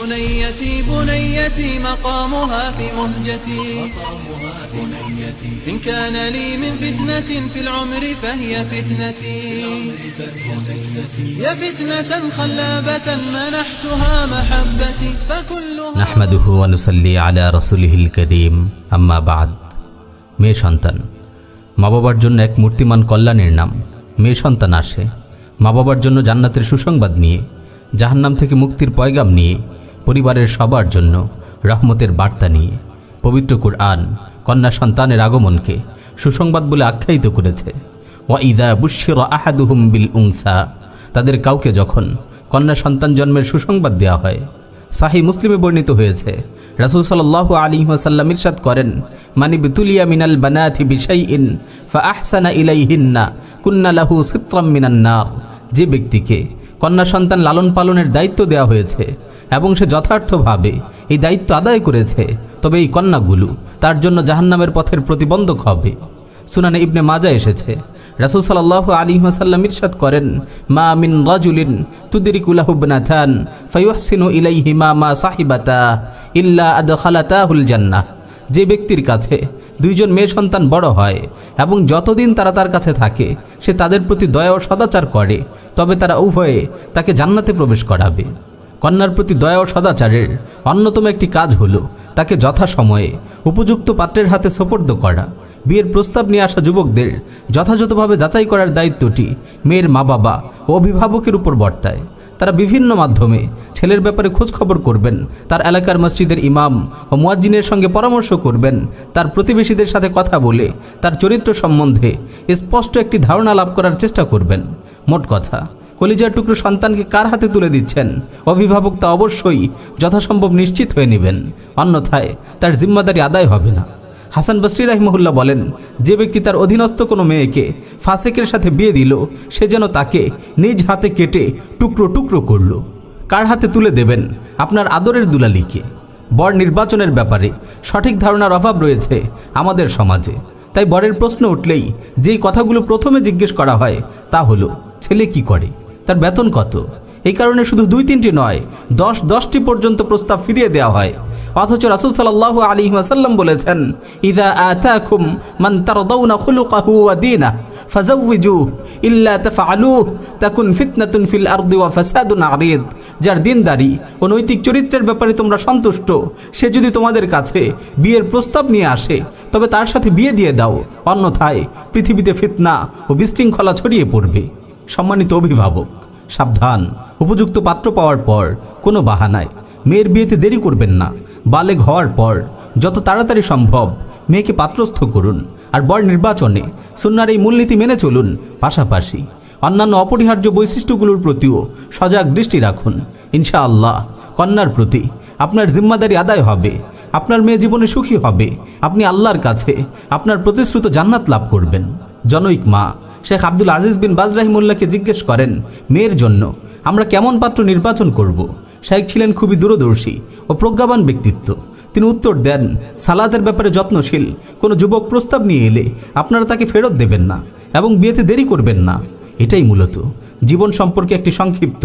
بنيتي بنيتي مقامها في مهجتي إن كان لي من فتنة في العمر فهي فتنتي يا فتنة خلابة منحتها محبتي فكلها نحمده ونصلي على رسوله الكريم أما بعد মেয়ে সন্তান মা বাবার জন্য এক মূর্তিমান কল্যাণের নাম। মেয়ে সন্তান আসে মা বাবার জন্য জান্নাতের সুসংবাদ নিয়ে, জাহান্নাম থেকে মুক্তির পয়গাম নিয়ে, পরিবারের সবার জন্য রহমতের বার্তা নিয়ে। পবিত্র কুরআন কন্যা সন্তানের আগমনকে সুসংবাদ বলে আখ্যায়িত করেছে। ওয়া ইযা বুশিরা আহাদুহুম বিল উনসা, তাদের কাউকে যখন কন্যা সন্তান জন্মের সুসংবাদ দেওয়া হয়। সাহিহ মুসলিমে বর্ণিত হয়েছে, রাসূল সাল্লাল্লাহু আলাইহি ওয়াসাল্লাম ইরশাদ করেন, মানি বিতুলিয়া মিনাল বানাতি বিশাইইন ফাআহসানা ইলাইহিন্না কুন্না লাহু সিত্রাম মিনান নার, যে ব্যক্তিকে কন্যা সন্তান লালন পালনের দায়িত্ব দেওয়া হয়েছে এবং সে যথার্থভাবে এই দায়িত্ব আদায় করেছে, তবে এই কন্যাগুলো তার জন্য জাহান্নামের পথের প্রতিবন্ধক হবে। সুনানে ইবনে মাজাহ এসেছে, রাসূল সাল্লাল্লাহু আলাইহি ওয়াসাল্লাম ইরশাদ করেন, মা মিন রাজুলিন তুদরিকু লাহু ইবনাতান ফায়ুহসিনু ইলাইহিমা মা সাহিবাতা ইল্লা আদখালাতাহুল জান্নাহ, যে ব্যক্তির কাছে দুইজন মেয়ে সন্তান বড় হয় এবং যতদিন তারা তার কাছে থাকে সে তাদের প্রতি দয়া ও সদাচার করে, তবে তারা উভয়ে তাকে জান্নাতে প্রবেশ করাবে। কন্যার প্রতি দয়া ও সদাচারের অন্যতম একটি কাজ হলো তাকে যথাসময়ে উপযুক্ত পাত্রের হাতে সোপর্দ করা। বিয়ের প্রস্তাব নিয়ে আসা যুবকদের যথাযথভাবে যাচাই করার দায়িত্বটি মেয়ের মা বাবা ও অভিভাবকের উপর বর্তায়। তারা বিভিন্ন মাধ্যমে ছেলের ব্যাপারে খোঁজ খবর করবেন, তার এলাকার মসজিদের ইমাম ও মুয়াজ্জিনের সঙ্গে পরামর্শ করবেন, তার প্রতিবেশীদের সাথে কথা বলে তার চরিত্র সম্বন্ধে স্পষ্ট একটি ধারণা লাভ করার চেষ্টা করবেন। মোট কথা, কলিজার টুকরো সন্তানকে কার হাতে তুলে দিচ্ছেন, অভিভাবক তা অবশ্যই যথাসম্ভব নিশ্চিত হয়ে নেবেন, অন্যথায় তার জিম্মাদারি আদায় হবে না। হাসান বসরি রাহিমাহুল্লাহ বলেন, যে ব্যক্তি তার অধীনস্থ কোনো মেয়েকে ফাসেকের সাথে বিয়ে দিল, সে যেন তাকে নিজ হাতে কেটে টুকরো টুকরো করল। কার হাতে তুলে দেবেন আপনার আদরের দুলালিকে? বর নির্বাচনের ব্যাপারে সঠিক ধারণার অভাব রয়েছে আমাদের সমাজে। তাই বরের প্রশ্ন উঠলেই যেই কথাগুলো প্রথমে জিজ্ঞেস করা হয় তা হলো, ছেলে কি করে, তার বেতন কত? এই কারণে শুধু 2-3টি নয়, 10-10টি পর্যন্ত প্রস্তাব ফিরিয়ে দেওয়া হয়। অথচ রাসূল সাল্লাল্লাহু আলাইহি ওয়াসাল্লাম বলেছেন, ইযা আতাকুম মান তারদাউনা খুলুকাহু ওয়া দীনাহু ফাযাওবিজুহু ইল্লা তাফআলুহু তাকুন ফিতনাতুন ফিল আরদি ওয়া ফাসাদুন আরিদ, যার দিনদারি ও নৈতিক চরিত্রের ব্যাপারে তোমরা সন্তুষ্ট, সে যদি তোমাদের কাছে বিয়ের প্রস্তাব নিয়ে আসে তবে তার সাথে বিয়ে দিয়ে দাও, অন্যথায় পৃথিবীতে ফিতনা ও বিশৃঙ্খলা ছড়িয়ে পড়বে। সম্মানিত অভিভাবক, সাবধান, উপযুক্ত পাত্র পাওয়ার পর কোনো বাহানায় মেয়ের বিয়েতে দেরি করবেন না। বালেগ হওয়ার পর যত তাড়াতাড়ি সম্ভব মেয়েকে পাত্রস্থ করুন, আর বর নির্বাচনে সুন্নাহর এই মূলনীতি মেনে চলুন। পাশাপাশি অন্যান্য অপরিহার্য বৈশিষ্ট্যগুলোর প্রতিও সজাগ দৃষ্টি রাখুন। ইনশাআল্লাহ কন্যার প্রতি আপনার জিম্মাদারি আদায় হবে, আপনার মেয়ে জীবনে সুখী হবে, আপনি আল্লাহর কাছে আপনার প্রতিশ্রুত জান্নাত লাভ করবেন। জনৈক মা শেখ আব্দুল আজিজ বিন বাজ রাহিমাহুল্লাহকে জিজ্ঞেস করেন, মেয়ের জন্য আমরা কেমন পাত্র নির্বাচন করব? শেখ ছিলেন খুবই দূরদর্শী ও প্রজ্ঞাবান ব্যক্তিত্ব। তিনি উত্তর দেন, সালাতের ব্যাপারে যত্নশীল কোনো যুবক প্রস্তাব নিয়ে এলে আপনারা তাকে ফেরত দেবেন না এবং বিয়েতে দেরি করবেন না। এটাই মূলত জীবন সম্পর্কে একটি সংক্ষিপ্ত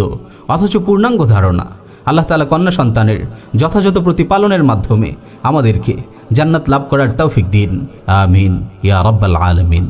অথচ পূর্ণাঙ্গ ধারণা। আল্লাহ তাআলা কন্যা সন্তানের যথাযথ প্রতিপালনের মাধ্যমে আমাদেরকে জান্নাত লাভ করার তৌফিক দিন। আমিন ইয়া রাব্বাল আলামিন।